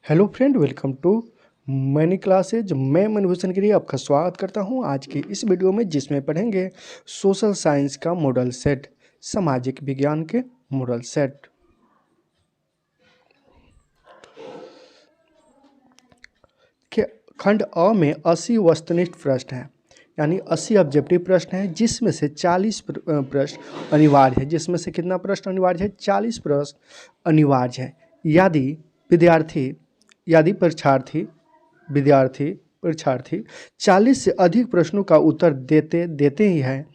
Hello friend, welcome to many classes. मैं मनभूषण गिरी आपका स्वागत करता हूं आज की इस वीडियो में, जिसमें पढ़ेंगे सोशल साइंस का मॉडल सेट, सामाजिक विज्ञान के मॉडल सेट। खंड अ में 80 वस्तुनिष्ठ प्रश्न हैं, यानी 80 ऑब्जेक्टिव प्रश्न हैं, जिसमें से 40 प्रश्न अनिवार्य है। जिसमें से कितना प्रश्न अनिवार्य है? 40 प्रश्न अनिवार्य है। यदि विद्यार्थी यदि परीक्षार्थी 40 से अधिक प्रश्नों का उत्तर देते ही हैं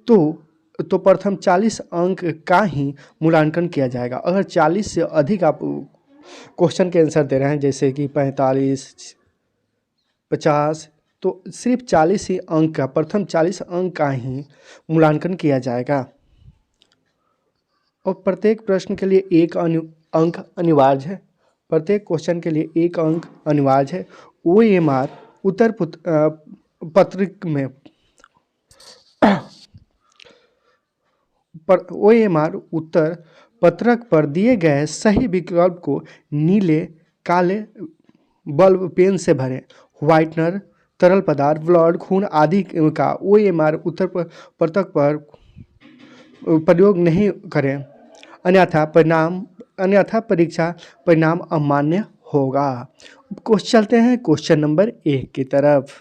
तो प्रथम 40 अंक का ही मूल्यांकन किया जाएगा। अगर 40 से अधिक आप क्वेश्चन के आंसर दे रहे हैं, जैसे कि 45, 50, तो सिर्फ 40 ही अंक का, प्रथम 40 अंक का ही मूल्यांकन किया जाएगा। और प्रत्येक प्रश्न के लिए एक अंक अनिवार्य है। प्रत्येक क्वेश्चन के लिए एक अंक अनिवार्य है। OMR उत्तर पत्रिक में OMR उत्तर पत्रक पर दिए गए सही विकल्प को नीले, काले बल्ब पेन से भरें। व्हाइटनर, तरल पदार्थ, ब्लड, खून आदि का OMR उत्तर पत्रक पर प्रयोग नहीं करें, अन्यथा परीक्षा परिणाम अमान्य होगा। चलते हैं क्वेश्चन नंबर 1 की तरफ।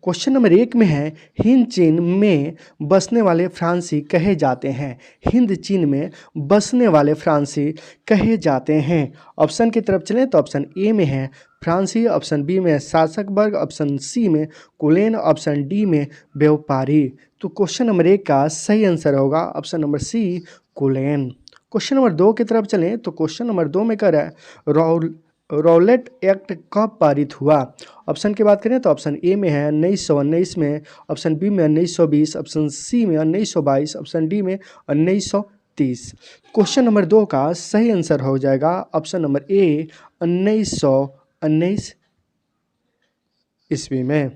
क्वेश्चन नंबर 1 में है, हिंद चीन में बसने वाले फ्रांसीसी कहे जाते हैं। हिंद चीन में बसने वाले फ्रांसीसी कहे जाते हैं। ऑप्शन की तरफ चलें तो ऑप्शन ए में है फ्रांसीसी, ऑप्शन बी में शासक वर्ग, ऑप्शन सी में कुलीन, ऑप्शन डी में व्यापारी। तो क्वेश्चन नंबर 1 का सही आंसर होगा ऑप्शन नंबर सी, कुलीन। क्वेश्चन नंबर 2 की तरफ चलें तो क्वेश्चन नंबर 2 में कह रहा है रॉलेट एक्ट कब पारित हुआ। ऑप्शन की बात करें तो ऑप्शन ए में है 1919 में, ऑप्शन बी में 1920, ऑप्शन सी में 1922, ऑप्शन डी में 1930। क्वेश्चन नंबर 2 का सही आंसर हो जाएगा ऑप्शन नंबर ए, 1919 ईस्वी में।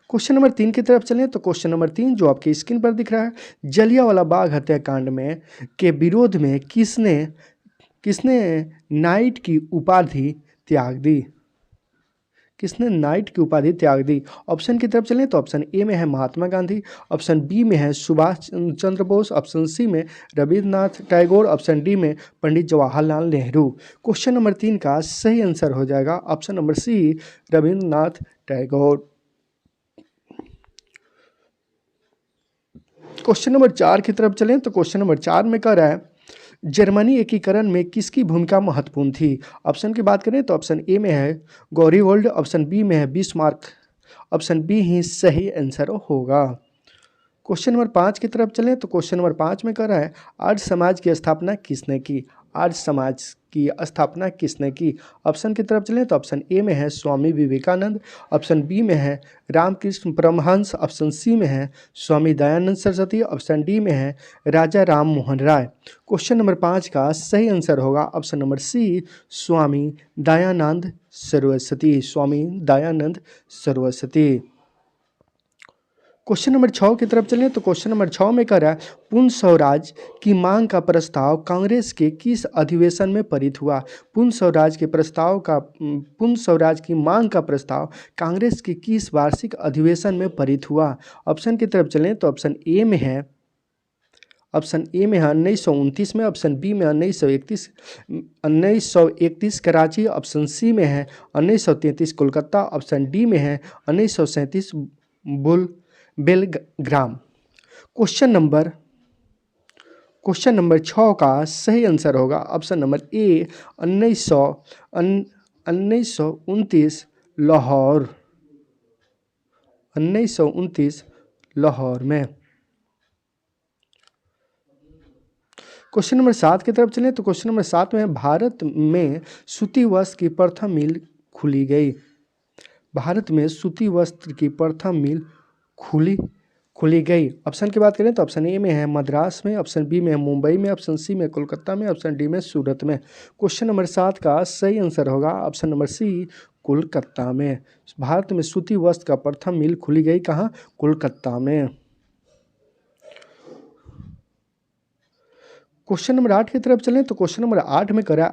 क्वेश्चन नंबर 3 की तरफ चलें तो क्वेश्चन नंबर 3 जो आपकी स्क्रीन पर दिख रहा है, जलियांवाला बाग हत्याकांड में के विरोध में किसने नाइट की उपाधि त्याग दी? किसने नाइट की उपाधि त्याग दी? ऑप्शन की तरफ चलें तो ऑप्शन ए में है महात्मा गांधी, ऑप्शन बी में है सुभाष चंद्र बोस, ऑप्शन सी में रविन्द्रनाथ टैगोर, ऑप्शन डी में पंडित जवाहरलाल नेहरू। क्वेश्चन नंबर 3 का सही आंसर हो जाएगा option number C, Rabindranath Tagore. Question number 4 की तरफ चलें तो क्वेश्चन नंबर 4 में कह रहा है, जर्मनी एकीकरण में किसकी भूमिका महत्वपूर्ण थी? ऑप्शन की बात करें तो ऑप्शन ए में है गॉरिवोल्ड, ऑप्शन बी में है बिस्मार्क, ऑप्शन बी ही सही आंसर होगा। क्वेश्चन नंबर 5 की तरफ चलें तो क्वेश्चन नंबर 5 में कह रहा है, आर्य समाज की स्थापना किसने की? आर्य समाज की स्थापना किसने की? ऑप्शन की तरफ चलें तो ऑप्शन ए में है स्वामी विवेकानंद, ऑप्शन बी में है रामकृष्ण परमहंस, ऑप्शन सी में है स्वामी दयानंद सरस्वती, ऑप्शन डी में है राजा राम मोहन राय। क्वेश्चन नंबर 5 का सही आंसर होगा ऑप्शन नंबर सी, स्वामी दयानंद सरस्वती। स्वामी दयानंद सरस्वती। क्वेश्चन नंबर 6 की तरफ चलें तो क्वेश्चन नंबर 6 में कह रहा है, पूर्ण स्वराज की मांग का प्रस्ताव कांग्रेस के किस अधिवेशन में पारित हुआ? पूर्ण स्वराज की मांग का प्रस्ताव कांग्रेस के किस वार्षिक अधिवेशन में पारित हुआ? ऑप्शन की तरफ चलें तो ऑप्शन ए में है 1929 में, ऑप्शन बी में 1931 कराची, ऑप्शन सी में है 1933 कोलकाता, ऑप्शन डी में है 1937 बेलग्राम। क्वेश्चन नंबर 6 का सही आंसर होगा option number A, 1929 Lahore, 1929 Lahore में। क्वेश्चन नंबर 7 की तरफ चलें तो क्वेश्चन नंबर 7 में, भारत में सूती वस्त्र की प्रथम मिल खुली गई। भारत में सूती वस्त्र की प्रथम मिल खुली गई। ऑप्शन की बात करें तो ऑप्शन ए में है मद्रास में, ऑप्शन बी में है मुंबई में, ऑप्शन सी में कोलकाता में, ऑप्शन डी में सूरत में। क्वेश्चन नंबर 7 का सही आंसर होगा ऑप्शन नंबर सी, कोलकाता में। भारत में सूती वस्त्र का प्रथम मिल खुली गई कहाँ? कोलकाता में। क्वेश्चन नंबर 8 की तरफ चलें तो क्वेश्चन नंबर 8 में करा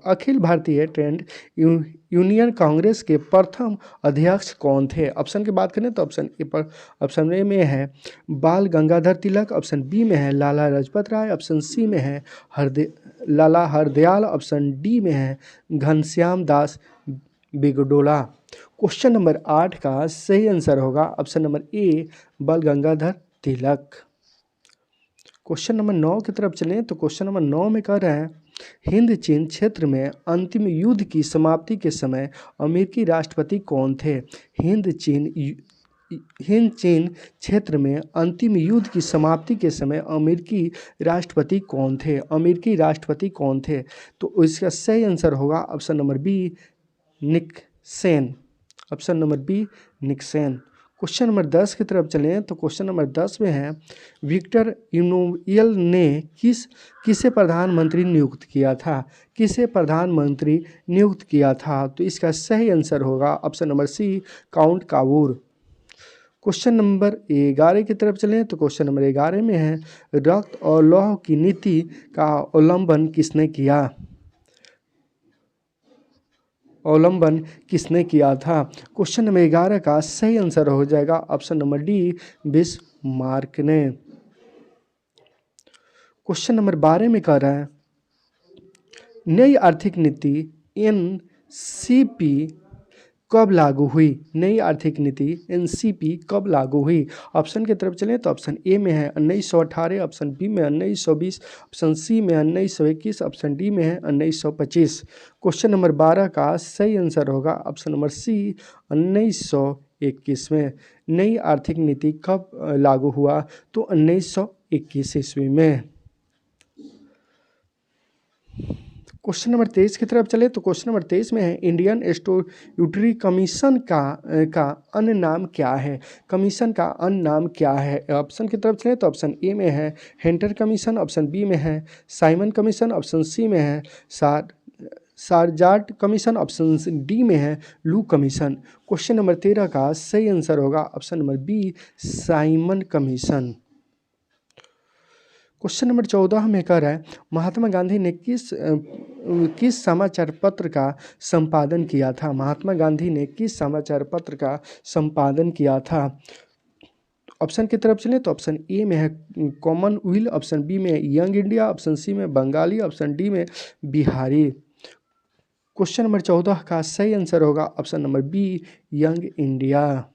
अखिल भारतीय ट्रेड यूनियन कांग्रेस के प्रथम अध्यक्ष कौन थे। ऑप्शन की बात करें तो ऑप्शन ए में है बाल गंगाधर तिलक, ऑप्शन बी में है लाला लाजपत राय, ऑप्शन सी में है लाला हरदयाल, ऑप्शन डी में है घनश्याम दास बिगडोला। क्वेश्चन नंबर 8 का सही आंसर होगा ऑप्शन नंबर ए बाल गंगाधर तिलक। क्वेश्चन नंबर 9 की तरफ चलें तो क्वेश्चन नंबर 9 में कह रहे हैं हिंद चीन क्षेत्र में अंतिम युद्ध की समाप्ति के समय अमेरिकी राष्ट्रपति कौन थे। हिंद चीन क्षेत्र में अंतिम युद्ध की समाप्ति के समय अमेरिकी राष्ट्रपति कौन थे। तो इसका सही आंसर होगा option number B Nixon. Option number B Nixon. Question number 10 की तरफ चलें तो क्वेश्चन नंबर 10 में है विक्टर इमैनुएल ने किसे प्रधानमंत्री नियुक्त किया था। तो इसका सही आंसर होगा option number C count Cavour. Question number 11 की तरफ चलें तो क्वेश्चन नंबर 11 में है रक्त और लौह की नीति का अवलंबन किसने किया था। क्वेश्चन नंबर 11 का सही आंसर हो जाएगा ऑप्शन नंबर डी बिस्मार्क ने। क्वेश्चन नंबर 12 में कह रहा है नई आर्थिक नीति एनसीपी कब लागू हुई। ऑप्शन की तरफ चलें तो ऑप्शन ए में है 1918, ऑप्शन बी में 1920, ऑप्शन सी में 1921, ऑप्शन डी में है 1925। क्वेश्चन नंबर 12 का सही आंसर होगा ऑप्शन नंबर सी 1921 में। नई आर्थिक नीति कब लागू हुआ तो 1921 ईस्वी में। क्वेश्चन नंबर 23 की तरफ चले तो क्वेश्चन नंबर 23 में है इंडियन स्टैट्यूटरी कमीशन का अन्य नाम क्या है। ऑप्शन की तरफ चले तो ऑप्शन ए में है हेंटर कमीशन, ऑप्शन बी में है साइमन कमीशन, ऑप्शन सी में है सारजार्ड कमीशन, ऑप्शन डी में है लू कमीशन। क्वेश्चन नंबर 13 का सही आंसर होगा option number B Simon Commission. Question number 14 में कह रहा है महात्मा गांधी ने किस समाचार पत्र का संपादन किया था। ऑप्शन की तरफ चलें तो ऑप्शन ए में है कॉमनवेल्थ, ऑप्शन बी में यंग इंडिया, ऑप्शन सी में बंगाली, ऑप्शन डी में बिहारी। क्वेश्चन नंबर 14 का सही आंसर होगा option number be young India.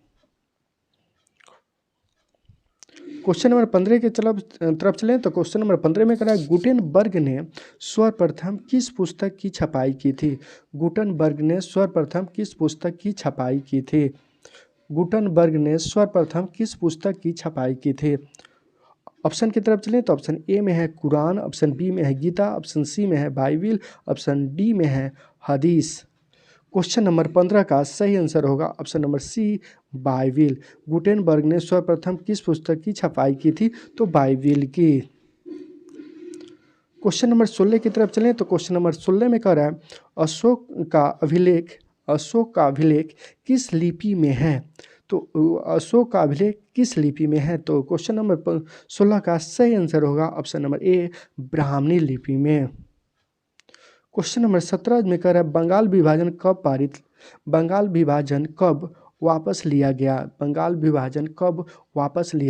Question number 15 के तरफ चलें तो क्वेश्चन नंबर 15 में कह रहा है गुटेनबर्ग ने सर्वप्रथम किस पुस्तक की छपाई की थी। ऑप्शन की तरफ चलें तो ऑप्शन ए में है कुरान, ऑप्शन बी में है गीता, ऑप्शन सी में है बाइबिल, ऑप्शन डी में है हदीस। क्वेश्चन नंबर 15 का सही आंसर होगा option number C Bible. Gutenberg ने सर्वप्रथम किस पुस्तक की छपाई की थी तो बाइबिल की। क्वेश्चन नंबर 16 की तरफ चलें तो क्वेश्चन नंबर 16 में कह रहा है अशोक का अभिलेख किस लिपि में है। तो अशोक का अभिलेख किस लिपि में है। तो क्वेश्चन नंबर 16 का सही आंसर होगा ऑप्शन नंबर ए ब्राह्मणी लिपि में। क्वेश्चन नंबर 17 में कह रहा है बंगाल विभाजन कब वापस लिया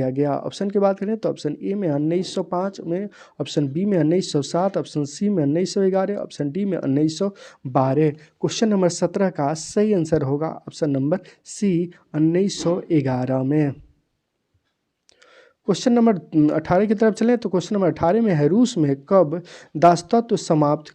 गया। ऑप्शन की बात करें तो ऑप्शन ए में 1905 में, ऑप्शन बी में 1907, ऑप्शन सी में 1911, ऑप्शन डी में 1912। क्वेश्चन नंबर 17 का सही आंसर होगा ऑप्शन नंबर सी 1911 में। क्वेश्चन नंबर 18 की तरफ चलें तो क्वेश्चन नंबर 18 में है रूस में कब दासत्व समाप्त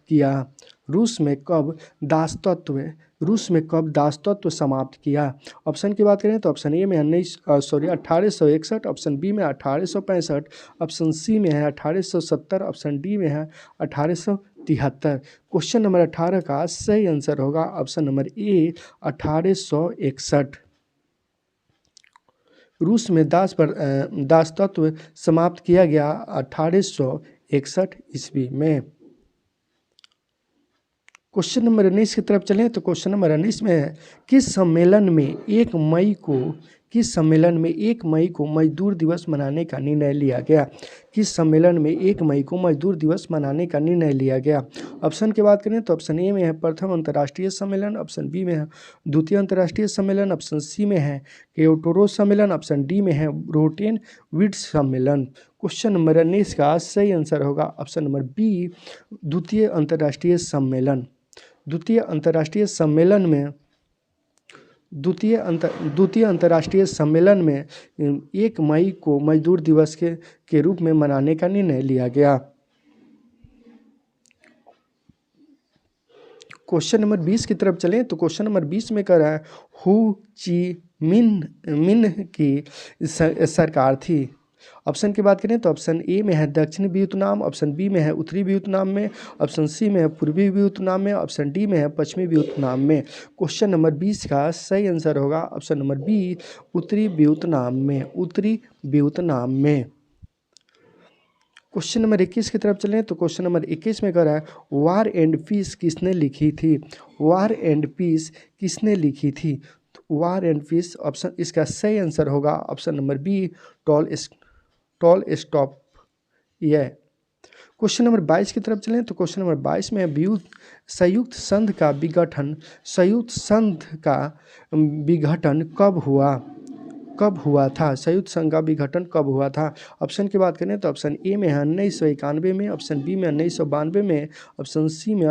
किया। ऑप्शन की बात करें तो ऑप्शन ए में 1861, ऑप्शन बी में 1865, ऑप्शन सी में है 1870, ऑप्शन डी में है 1873। क्वेश्चन नंबर 18 का सही आंसर होगा ऑप्शन नंबर ए 1861। रूस में दासत्व समाप्त किया गया 1861 ईस्वी में। क्वेश्चन नंबर 19 की तरफ चलें तो क्वेश्चन नंबर 19 में है, किस सम्मेलन में 1 मई को मजदूर दिवस मनाने का निर्णय लिया गया। किस सम्मेलन में 1 मई को मजदूर दिवस मनाने का निर्णय लिया गया। ऑप्शन की बात करें तो ऑप्शन ए में है प्रथम अंतर्राष्ट्रीय सम्मेलन, ऑप्शन बी में है द्वितीय अंतर्राष्ट्रीय सम्मेलन, ऑप्शन सी में है क्योटो सम्मेलन, ऑप्शन डी में है ब्रोटेन वुड्स सम्मेलन। क्वेश्चन नंबर 19 का सही आंसर होगा ऑप्शन नंबर बी, द्वितीय अंतर्राष्ट्रीय सम्मेलन। द्वितीय अंतर्राष्ट्रीय सम्मेलन में द्वितीय अंतर्राष्ट्रीय सम्मेलन में 1 मई को मजदूर दिवस के रूप में मनाने का निर्णय लिया गया। क्वेश्चन नंबर 20 की तरफ चलें तो क्वेश्चन नंबर 20 में कह रहा है हु ची मिन की सरकार थी। ऑप्शन की बात करें तो ऑप्शन ए में है दक्षिणी वियतनाम, ऑप्शन बी में है उत्तरी वियतनाम में, ऑप्शन सी में है पूर्वी वियतनाम में, ऑप्शन डी में है पश्चिमी वियतनाम में। क्वेश्चन नंबर 20 का सही आंसर होगा ऑप्शन नंबर बी, उत्तरी वियतनाम में। उत्तरी वियतनाम में। क्वेश्चन नंबर 21 की तरफ चलें तो क्वेश्चन नंबर 21 में कह रहा है वार एंड पीस किसने लिखी थी। वार एंड पीस किसने लिखी थी। वार एंड पीस ऑप्शन, इसका सही आंसर होगा option number B, Tolstoy ये। क्वेश्चन नंबर 22 की तरफ चलें तो क्वेश्चन नंबर 22 में संयुक्त संघ का विघटन कब हुआ था। संयुक्त संघ का विघटन कब हुआ था। ऑप्शन की बात करें तो ऑप्शन ए में है 1991 में, ऑप्शन बी में 1992 में, ऑप्शन सी में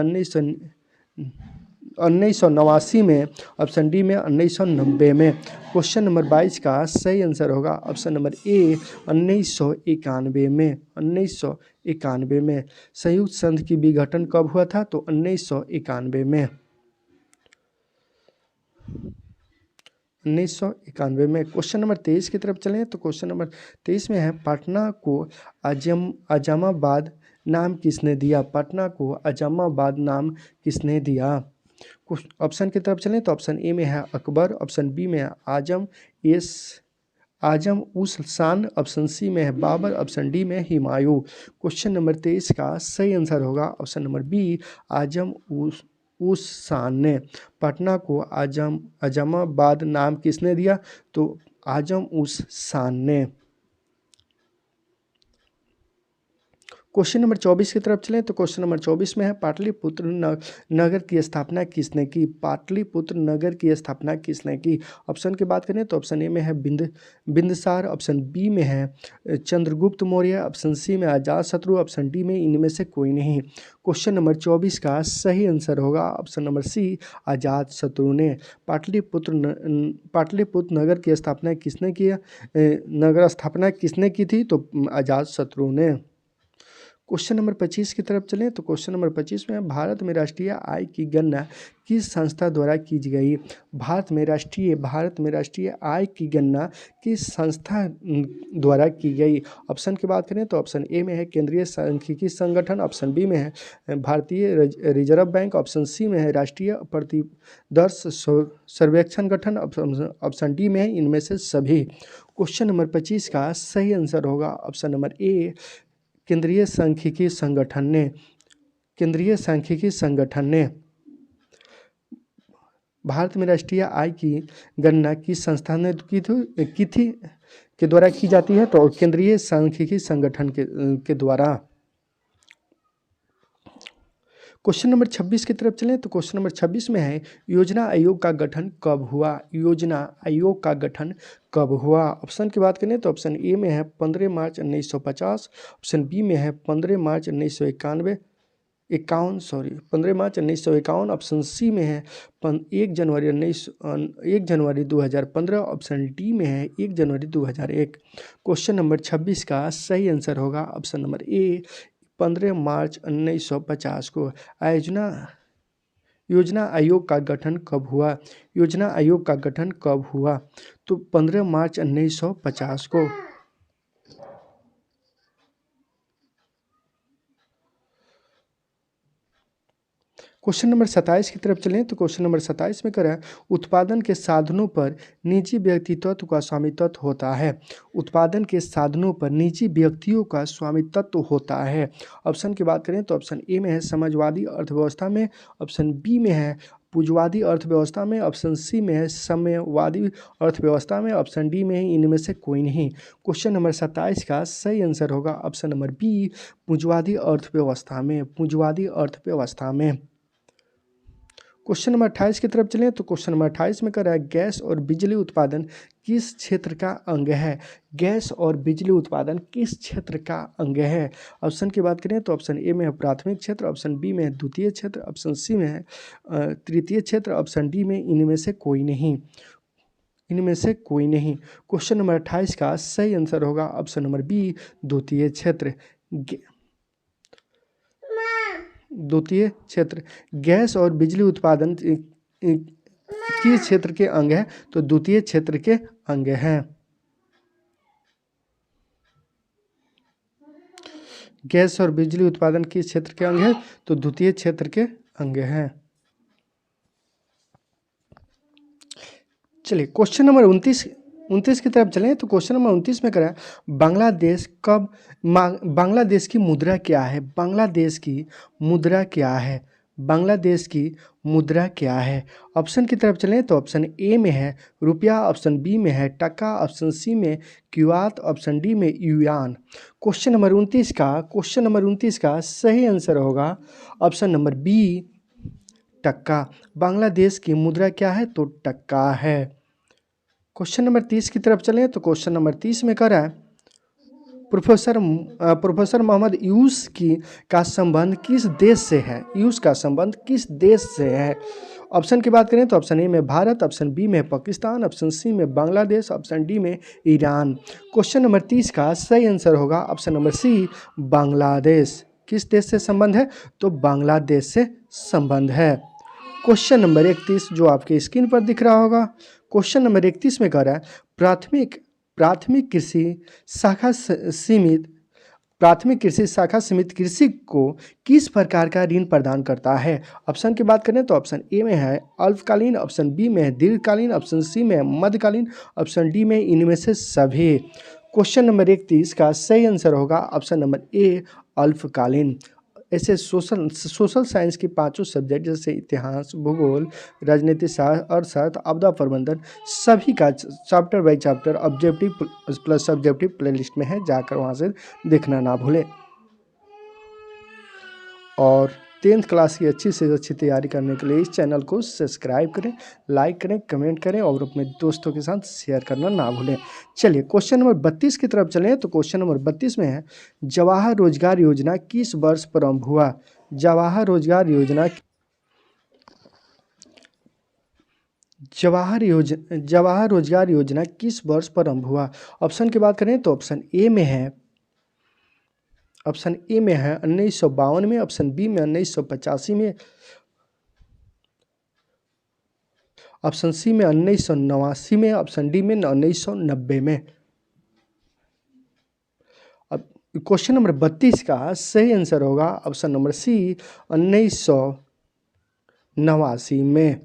1989 में, ऑप्शन डी में 1990 में। क्वेश्चन नंबर 22 का सही आंसर होगा ऑप्शन नंबर ए, 1991 में। 1991 में संयुक्त संघ की विघटन कब हुआ था तो 1991 में। 1991 में। क्वेश्चन नंबर 23 की तरफ चलें तो क्वेश्चन नंबर 23 में है पटना को अजामाबाद नाम किसने दिया। पटना को अजामाबाद नाम किसने दिया। ऑप्शन की तरफ चलें तो ऑप्शन ए में है अकबर, ऑप्शन बी में है आजम उस शान, ऑप्शन सी में है बाबर, ऑप्शन डी में हुमायूं। क्वेश्चन नंबर 23 का सही आंसर होगा ऑप्शन नंबर बी, आजम उस शान ने। पटना को अजामाबाद नाम किसने दिया तो आजम उस शान ने। क्वेश्चन नंबर 24 की तरफ चलें तो क्वेश्चन नंबर 24 में है पाटलिपुत्र नगर की स्थापना किसने की। पाटलिपुत्र नगर की स्थापना किसने की। ऑप्शन की बात करें तो ऑप्शन ए में है बिंदुसार, ऑप्शन बी में है चंद्रगुप्त मौर्य, ऑप्शन सी में अजातशत्रु, ऑप्शन डी में इनमें से कोई नहीं। क्वेश्चन नंबर 24 का सही आंसर होगा ऑप्शन नंबर सी, अजातशत्रु ने। पाटलिपुत्र नगर की स्थापना किसने किया, नगर स्थापना किसने की थी तो अजातशत्रु ने। क्वेश्चन नंबर 25 की तरफ चलें तो क्वेश्चन नंबर 25 में भारत में राष्ट्रीय आय की गणना किस संस्था द्वारा की गई। भारत में राष्ट्रीय आय की गणना किस संस्था द्वारा की गई। ऑप्शन की बात करें तो ऑप्शन ए में है केंद्रीय सांख्यिकी संगठन, ऑप्शन बी में है भारतीय रिजर्व बैंक, ऑप्शन सी में है राष्ट्रीय प्रतिदर्श सर्वेक्षण गठन, ऑप्शन डी में है इनमें से सभी। क्वेश्चन नंबर 25 का सही आंसर होगा ऑप्शन नंबर ए, केंद्रीय सांख्यिकी संगठन ने। भारत में राष्ट्रीय आय की गणना किस संस्था ने की थी के द्वारा की जाती है तो केंद्रीय सांख्यिकी संगठन के द्वारा। क्वेश्चन नंबर 26 की तरफ चलें तो क्वेश्चन नंबर 26 में है योजना आयोग का गठन कब हुआ। योजना आयोग का गठन कब हुआ। ऑप्शन की बात करें तो ऑप्शन ए में है 15 मार्च 1950, ऑप्शन बी में है 15 मार्च 1951, 15 मार्च 1951, ऑप्शन सी में है 1 जनवरी 2015, ऑप्शन डी में है 1 जनवरी 2001। क्वेश्चन नंबर 26 का सही आंसर होगा ऑप्शन नंबर ए, 15 मार्च 1950 को। योजना आयोग का गठन कब हुआ। योजना आयोग का गठन कब हुआ तो 15 मार्च 1950 को। क्वेश्चन नंबर 27 की तरफ चलें तो क्वेश्चन नंबर 27 में करें उत्पादन के साधनों पर निजी व्यक्तित्व का स्वामित्व होता है। उत्पादन के साधनों पर निजी व्यक्तियों का स्वामित्व होता है। ऑप्शन की बात करें तो ऑप्शन ए में है समाजवादी अर्थव्यवस्था में, ऑप्शन बी में है पूंजीवादी अर्थव्यवस्था में, ऑप्शन सी में है साम्यवादी अर्थव्यवस्था में, ऑप्शन डी में है इनमें से कोई नहीं। क्वेश्चन नंबर 27 का सही आंसर होगा ऑप्शन नंबर बी, पूंजीवादी अर्थव्यवस्था में, पूंजीवादी अर्थव्यवस्था में। क्वेश्चन नंबर 28 की तरफ चलें तो क्वेश्चन नंबर 28 में कह रहा है गैस और बिजली उत्पादन किस क्षेत्र का अंग है। गैस और बिजली उत्पादन किस क्षेत्र का अंग है। ऑप्शन की बात करें तो ऑप्शन ए में है प्राथमिक क्षेत्र, ऑप्शन बी में है द्वितीय क्षेत्र, ऑप्शन सी में है तृतीय क्षेत्र, ऑप्शन डी में इनमें से कोई नहीं, इनमें से कोई नहीं। क्वेश्चन नंबर 28 का सही आंसर होगा ऑप्शन नंबर बी, द्वितीय क्षेत्र। द्वितीय क्षेत्र गैस और बिजली उत्पादन किस क्षेत्र के अंग है, तो द्वितीय क्षेत्र के अंग हैं। गैस और बिजली उत्पादन किस क्षेत्र के अंग है, तो द्वितीय क्षेत्र के अंग हैं। चलिए क्वेश्चन नंबर 29 की तरफ चलें तो क्वेश्चन नंबर 29 में करें बांग्लादेश की मुद्रा क्या है। बांग्लादेश की मुद्रा क्या है। बांग्लादेश की मुद्रा क्या है। ऑप्शन की तरफ चलें तो ऑप्शन ए में है रुपया, ऑप्शन बी में है टका, ऑप्शन सी में क्युआत, ऑप्शन डी में युआन। क्वेश्चन नंबर 29 का सही आंसर होगा ऑप्शन नंबर बी, टक्का। बांग्लादेश की मुद्रा क्या है, तो टक्का है। क्वेश्चन नंबर 30 की तरफ चलें तो क्वेश्चन नंबर 30 में कह रहा है प्रोफेसर मोहम्मद यूस का संबंध किस देश से है। यूस का संबंध किस देश से है। ऑप्शन की बात करें तो ऑप्शन ए में भारत, ऑप्शन बी में पाकिस्तान, ऑप्शन सी में बांग्लादेश, ऑप्शन डी में ईरान। क्वेश्चन नंबर 30 का सही आंसर होगा ऑप्शन नंबर सी, बांग्लादेश। किस देश से संबंध है, तो बांग्लादेश से संबंध है। क्वेश्चन नंबर 31 जो आपके स्क्रीन पर दिख रहा होगा, क्वेश्चन नंबर 31 में कह रहा है प्राथमिक कृषि शाखा समिति कृषि को किस प्रकार का ऋण प्रदान करता है। ऑप्शन की बात करें तो ऑप्शन ए में है अल्पकालीन, ऑप्शन बी में है दीर्घकालीन, ऑप्शन सी में है मध्यकालीन, ऑप्शन डी में इनमें से सभी। क्वेश्चन नंबर 31 का सही आंसर होगा ऑप्शन नंबर ए, अल्पकालीन। ऐसे सोशल साइंस की पांचों सब्जेक्ट जैसे इतिहास, भूगोल, राजनीति शास्त्र, अर्थशास्त्र, आपदा प्रबंधन सभी का chapter by chapter objective plus subjective playlist में है, जाकर वहां से देखना ना भूलें। और 10th क्लास की अच्छी से अच्छी तैयारी करने के लिए इस चैनल को सब्सक्राइब करें, लाइक करें, कमेंट करें और अपने दोस्तों के साथ शेयर करना ना भूलें। चलिए क्वेश्चन नंबर 32 की तरफ चलें तो क्वेश्चन नंबर 32 में है जवाहर रोजगार योजना किस वर्ष प्रारंभ हुआ। जवाहर रोजगार योजना किस वर्ष प्रारंभ हुआ। ऑप्शन की बात करें तो ऑप्शन ए में है 1952 में, ऑप्शन बी में 1985 में, ऑप्शन सी में 1989 में, ऑप्शन डी में 1990 में। अब क्वेश्चन नंबर 32 का सही आंसर होगा ऑप्शन नंबर सी, 1989 में।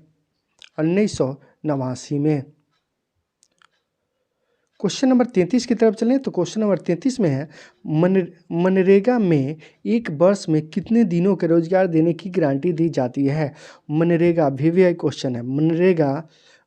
1989 में। क्वेश्चन नंबर 33 की तरफ चलें तो क्वेश्चन नंबर 33 में है मनरेगा में एक वर्ष में कितने दिनों के रोजगार देने की गारंटी दी जाती है। मनरेगा VVI क्वेश्चन है।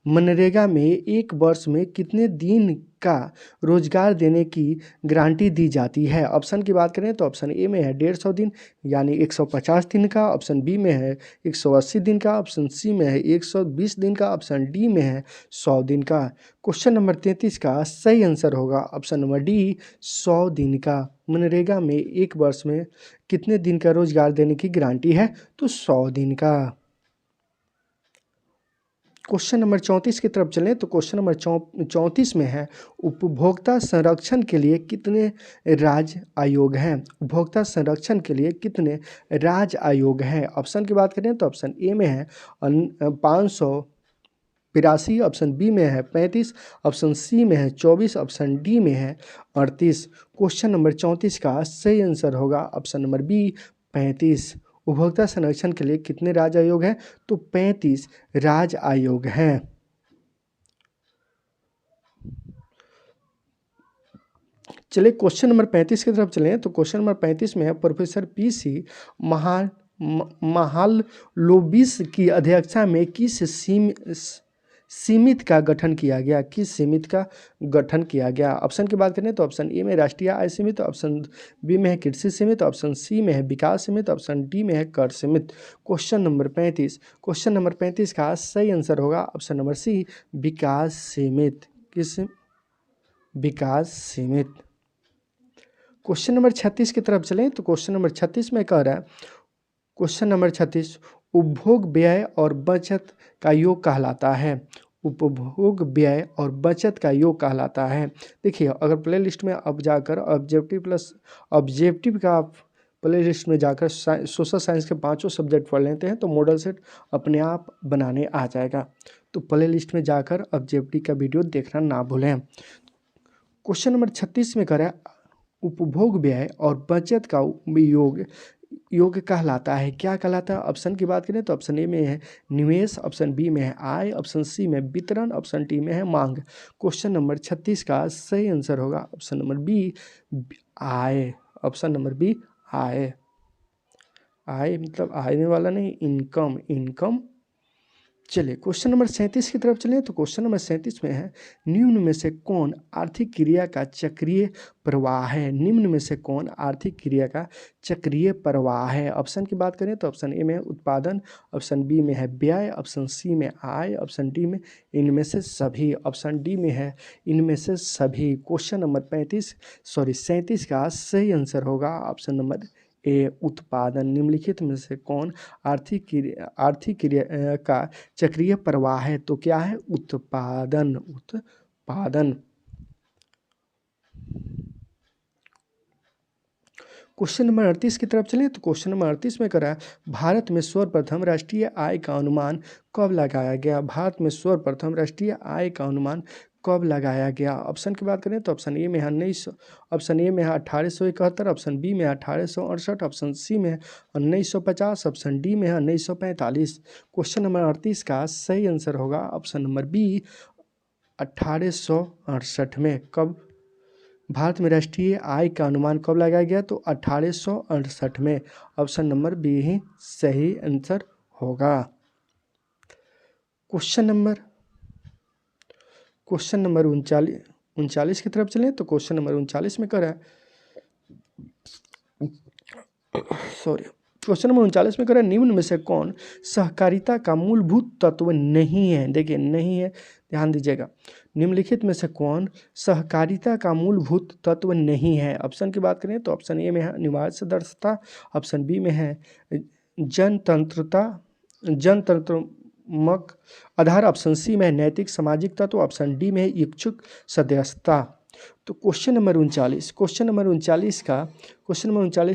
मनरेगा में एक वर्ष में कितने दिन का रोजगार देने की गारंटी दी जाती है। ऑप्शन की बात करें तो ऑप्शन ए में है 150 दिन यानी 150 दिन का, ऑप्शन बी में है 180 दिन का, ऑप्शन सी में है 120 दिन का, ऑप्शन डी में है 100 दिन का। क्वेश्चन नंबर 33 का सही आंसर होगा ऑप्शन नंबर डी, 100 दिन का। मनरेगा में एक वर्ष में कितने दिन का रोजगार देने की गारंटी है, तो 100 दिन का। क्वेश्चन नंबर 34 की तरफ चलें तो क्वेश्चन नंबर 34 में है उपभोक्ता संरक्षण के लिए कितने राज्य आयोग हैं। उपभोक्ता संरक्षण के लिए कितने राज्य आयोग हैं। ऑप्शन की बात करें तो ऑप्शन ए में है 582, ऑप्शन बी में है 35, ऑप्शन सी में है 24, ऑप्शन डी में है 38। क्वेश्चन नंबर 34 का सही आंसर होगा ऑप्शन नंबर बी, 35। उपभोक्ता संरक्षण के लिए कितने राज्य आयोग हैं? तो 35 राज्य आयोग हैं। चलिए क्वेश्चन नंबर 35 की तरफ चलें। तो क्वेश्चन नंबर 35 में है, प्रोफेसर पीसी महालनोबिस की अध्यक्षता में किस समिति का गठन किया गया? किस समिति का गठन किया गया? ऑप्शन की बात करें तो ऑप्शन ए में राष्ट्रीय आय समिति, ऑप्शन बी में है कृषि समिति, ऑप्शन सी में है विकास समिति, ऑप्शन डी में है कर समिति। क्वेश्चन नंबर 35 का सही आंसर होगा ऑप्शन नंबर सी, विकास समिति। किस? विकास समिति। क्वेश्चन नंबर 36 की तरफ चलें। तो क्वेश्चन नंबर 36 में कह रहा है, क्वेश्चन नंबर 36, उपभोग व्यय और बचत का योग कहलाता है। उपभोग व्यय और बचत का योग कहलाता है। देखिए, अगर प्ले लिस्ट में अब जाकर ऑब्जेक्टिव का प्ले लिस्ट में जाकर सोशल साइंस के 5 सब्जेक्ट पढ़ लेते हैं तो मॉडल सेट अपने आप बनाने आ जाएगा। तो प्ले लिस्ट में जाकर ऑब्जेक्टिव का वीडियो देखना ना भूलें। क्वेश्चन नंबर 36 में कह रहा है, उपभोग व्यय और बचत का योग कहलाता है। क्या कहलाता है? ऑप्शन की बात करें तो ऑप्शन ए में है निवेश, ऑप्शन बी में है आय, ऑप्शन सी में वितरण, ऑप्शन डी में है मांग। क्वेश्चन नंबर 36 का सही आंसर होगा ऑप्शन नंबर बी, आय। ऑप्शन नंबर बी, आय। आय मतलब आने वाला नहीं, इनकम। चलिए क्वेश्चन नंबर 37 की तरफ चलें। तो क्वेश्चन नंबर 37 में है, निम्न में से कौन आर्थिक क्रिया का चक्रीय प्रवाह है? निम्न में से कौन आर्थिक क्रिया का चक्रीय प्रवाह है? ऑप्शन की बात करें तो ऑप्शन ए में है उत्पादन, ऑप्शन बी में है व्यय, ऑप्शन सी में आय, ऑप्शन डी में इनमें से सभी, ऑप्शन डी में है इनमें से सभी। क्वेश्चन नंबर 37 का सही आंसर होगा ऑप्शन नंबर ए, उत्पादन। निम्नलिखित में से कौन आर्थिक क्रिया का चक्रीय प्रवाह है? तो क्या है? उत्पादन। क्वेश्चन नंबर 38 की तरफ चलें। तो क्वेश्चन नंबर 38 में करा, भारत में सर्वप्रथम राष्ट्रीय आय का अनुमान कब लगाया गया? भारत में सर्वप्रथम राष्ट्रीय आय का अनुमान कब लगाया गया? ऑप्शन की बात करें तो ऑप्शन ए में है 1900, ऑप्शन ए में है 1871, ऑप्शन बी में है 1868, ऑप्शन सी में है 1950, ऑप्शन डी में है 1945। क्वेश्चन नंबर 38 का सही आंसर होगा ऑप्शन नंबर बी, 1868 में। कब भारत में राष्ट्रीय आय का अनुमान कब लगाया गया? तो 1868 में। ऑप्शन नंबर बी ही सही आंसर होगा। क्वेश्चन नंबर 39 की तरफ चलें। तो क्वेश्चन नंबर 39 में कह रहा है, क्वेश्चन नंबर 39 में कह रहा है, निम्न में से कौन सहकारिता का मूलभूत तत्व नहीं है? देखिए, नहीं है, ध्यान दीजिएगा। निम्नलिखित में से कौन सहकारिता का मूलभूत तत्व नहीं है? ऑप्शन की बात करें तो ऑप्शन ए में है अनिवार्य सदस्यता, ऑप्शन बी में है जनतंत्रात्मक आधार, ऑप्शन सी में है नैतिक सामाजिक तत्व, ऑप्शन डी में है इच्छुक सदस्यता। तो क्वेश्चन नंबर 39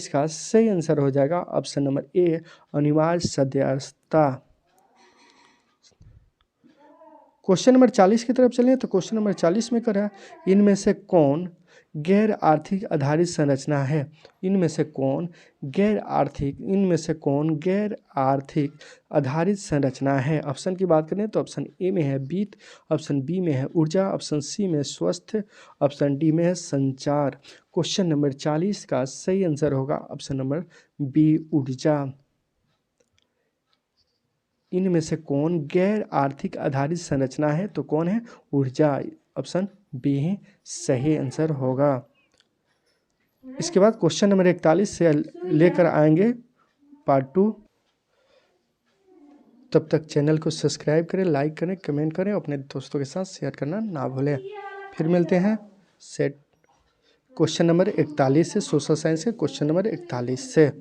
का सही आंसर हो जाएगा ऑप्शन नंबर ए, अनिवार्य सदस्यता। क्वेश्चन नंबर 40 की तरफ चलें। तो क्वेश्चन नंबर 40 में कह रहा है, इनमें से कौन गैर आर्थिक आधारित संरचना है? इनमें से कौन गैर आर्थिक आधारित संरचना है? ऑप्शन की बात करें तो ऑप्शन ए में है वित्त, ऑप्शन बी में है ऊर्जा, ऑप्शन सी में है स्वास्थ्य, ऑप्शन डी में है संचार। क्वेश्चन नंबर 40 का सही आंसर होगा ऑप्शन नंबर बी, ऊर्जा। इनमें से कौन गैर आर्थिक आधारित संरचना है? तो कौन है? ऊर्जा। ऑप्शन बी ही सही आंसर होगा। इसके बाद क्वेश्चन नंबर 41 से लेकर आएंगे पार्ट 2। तब तक चैनल को सब्सक्राइब करें, लाइक करें, कमेंट करें, अपने दोस्तों के साथ शेयर करना ना भूलें। फिर मिलते हैं सेट क्वेश्चन नंबर 41 से, सोशल साइंस के क्वेश्चन नंबर 41 से।